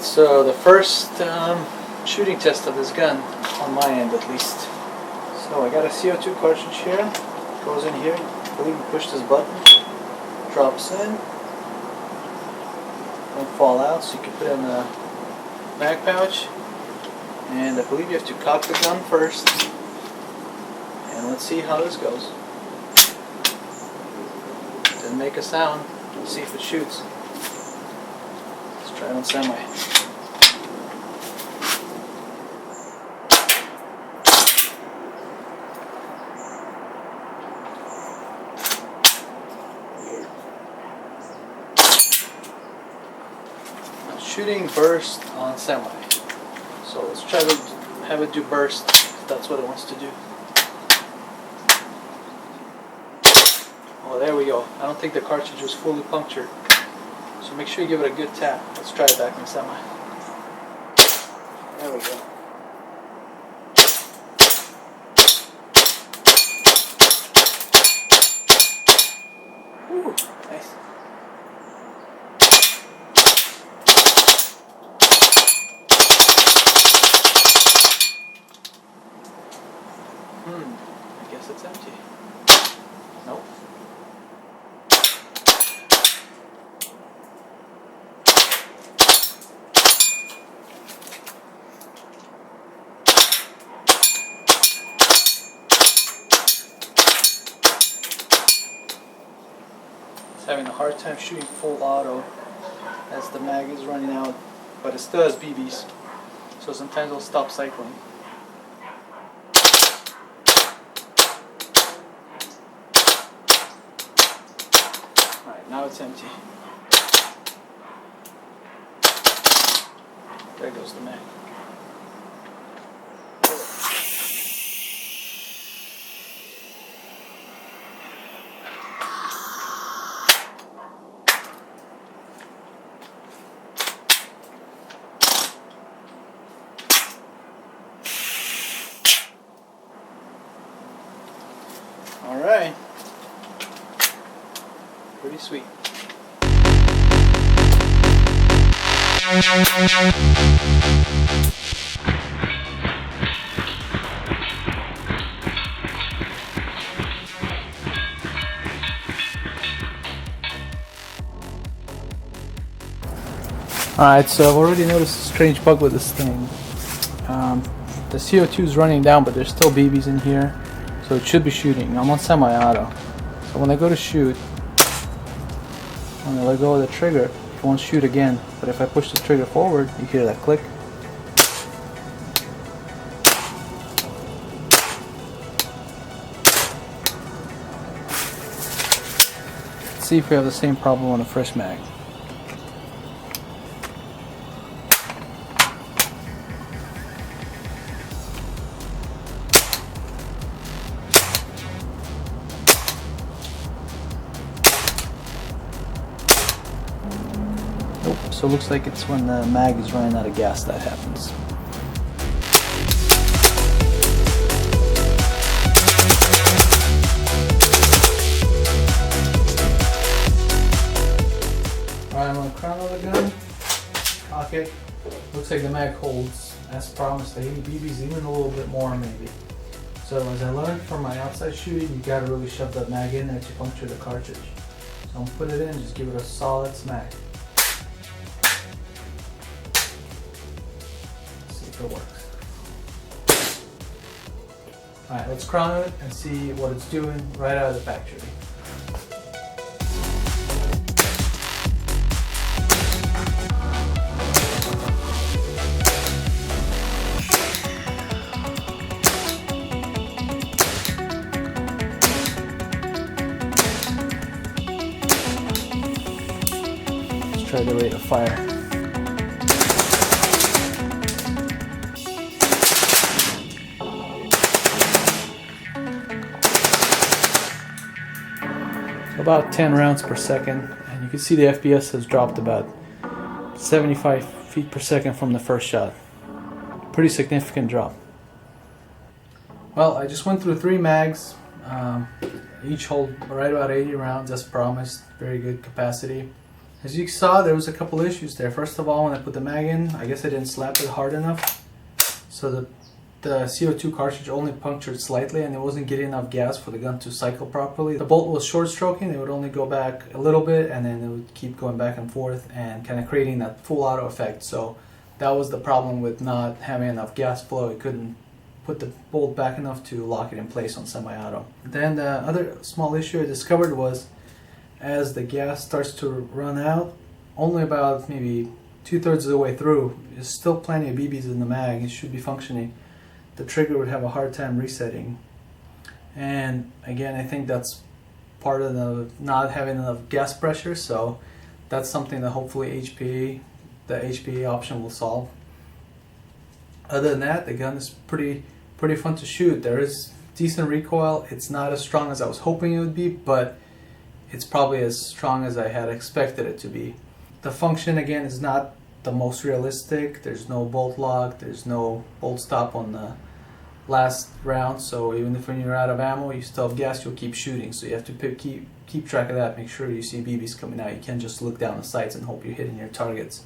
Alright, so the first shooting test of this gun, on my end at least. So I got a CO2 cartridge here, goes in here, I believe you push this button, drops in, don't fall out, so you can put it in the mag pouch, and I believe you have to cock the gun first, and let's see how this goes. Didn't make a sound, let's see if it shoots. Let's try it on semi. Shooting burst on semi. So let's try to have it do burst if that's what it wants to do. Oh, there we go. I don't think the cartridge was fully punctured. So make sure you give it a good tap. Let's try it back in semi. There we go. Ooh, nice. I guess it's empty. Nope. It's having a hard time shooting full auto as the mag is running out, but it still has BBs, so sometimes it'll stop cycling. Now it's empty. There goes the mag. All right. Pretty sweet. Alright, so I've already noticed a strange bug with this thing. The CO2 is running down, but there's still BBs in here, so it should be shooting. I'm on semi-auto, so when I go to shoot, when I let go of the trigger, it won't shoot again. But if I push the trigger forward, you hear that click. Let's see if we have the same problem on the first mag. So it looks like it's when the mag is running out of gas that happens. Alright, I'm on the crown of the gun. Cock it. Looks like the mag holds as promised. I hit BBs even a little bit more maybe. So as I learned from my outside shooting, you gotta really shove that mag in there to puncture the cartridge. So I'm gonna put it in, just give it a solid smack. It works. Alright, let's crown it and see what it's doing right out of the factory. Let's try the rate of fire. About 10 rounds per second, and you can see the FPS has dropped about 75 feet per second from the first shot. Pretty significant drop. Well, I just went through 3 mags, each hold right about 80 rounds as promised. Very good capacity. As you saw, there was a couple issues there. First of all, when I put the mag in, I guess I didn't slap it hard enough. So the CO2 cartridge only punctured slightly and it wasn't getting enough gas for the gun to cycle properly. The bolt was short stroking, it would only go back a little bit and then it would keep going back and forth and kind of creating that full auto effect. So that was the problem with not having enough gas flow. It couldn't put the bolt back enough to lock it in place on semi-auto. Then the other small issue I discovered was as the gas starts to run out, only about maybe 2/3 of the way through, there's still plenty of BBs in the mag, it should be functioning. The trigger would have a hard time resetting. And again, I think that's part of the not having enough gas pressure, so that's something that hopefully the HPA option will solve. Other than that, the gun is pretty fun to shoot. There is decent recoil. It's not as strong as I was hoping it would be, but it's probably as strong as I had expected it to be. The function again is not the most realistic. There's no bolt lock, there's no bolt stop on the last round, so even if when you're out of ammo you still have gas, you'll keep shooting. So you have to keep track of that, make sure you see BBs coming out. You can't just look down the sights and hope you're hitting your targets,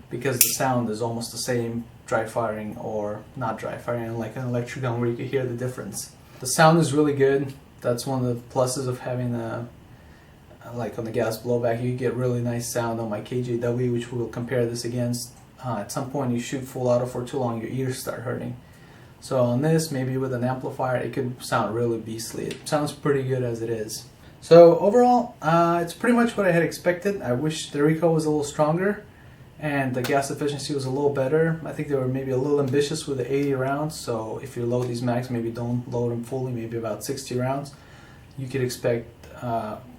because the sound is almost the same dry firing or not dry firing, like an electric gun where you can hear the difference. The sound is really good. That's one of the pluses of having like on the gas blowback, you get really nice sound on my KJW, which we'll compare this against. At some point you shoot full auto for too long, your ears start hurting. So on this, maybe with an amplifier, it could sound really beastly. It sounds pretty good as it is. So overall, it's pretty much what I had expected. I wish the recoil was a little stronger and the gas efficiency was a little better. I think they were maybe a little ambitious with the 80 rounds, so if you load these mags, maybe don't load them fully, maybe about 60 rounds. You could expect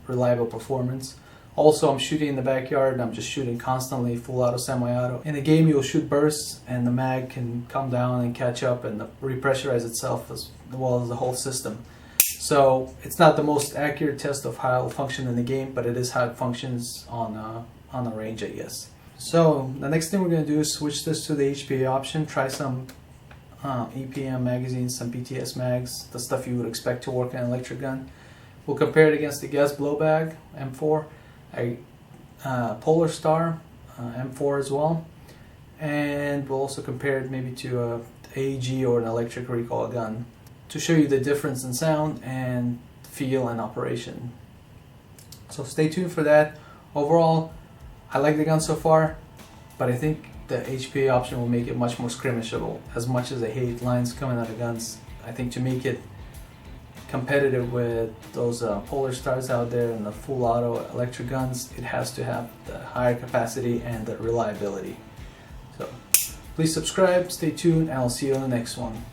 reliable performance. Also, I'm shooting in the backyard and I'm just shooting constantly full auto, semi-auto. In the game you'll shoot bursts and the mag can come down and catch up and repressurize itself as well as the whole system. So it's not the most accurate test of how it will function in the game, but it is how it functions on the range, I guess. So the next thing we're going to do is switch this to the HPA option, try some EPM magazines, some PTS mags, the stuff you would expect to work in an electric gun. We'll compare it against the gas blowback M4, a Polarstar M4 as well, and we'll also compare it maybe to a AEG or an electric recoil gun to show you the difference in sound and feel and operation. So stay tuned for that. Overall, I like the gun so far, but I think the HPA option will make it much more skirmishable. As much as I hate lines coming out of guns, I think to make it competitive with those Polarstars out there and the full auto electric guns, it has to have the higher capacity and the reliability. So please subscribe, stay tuned, and I'll see you in the next one.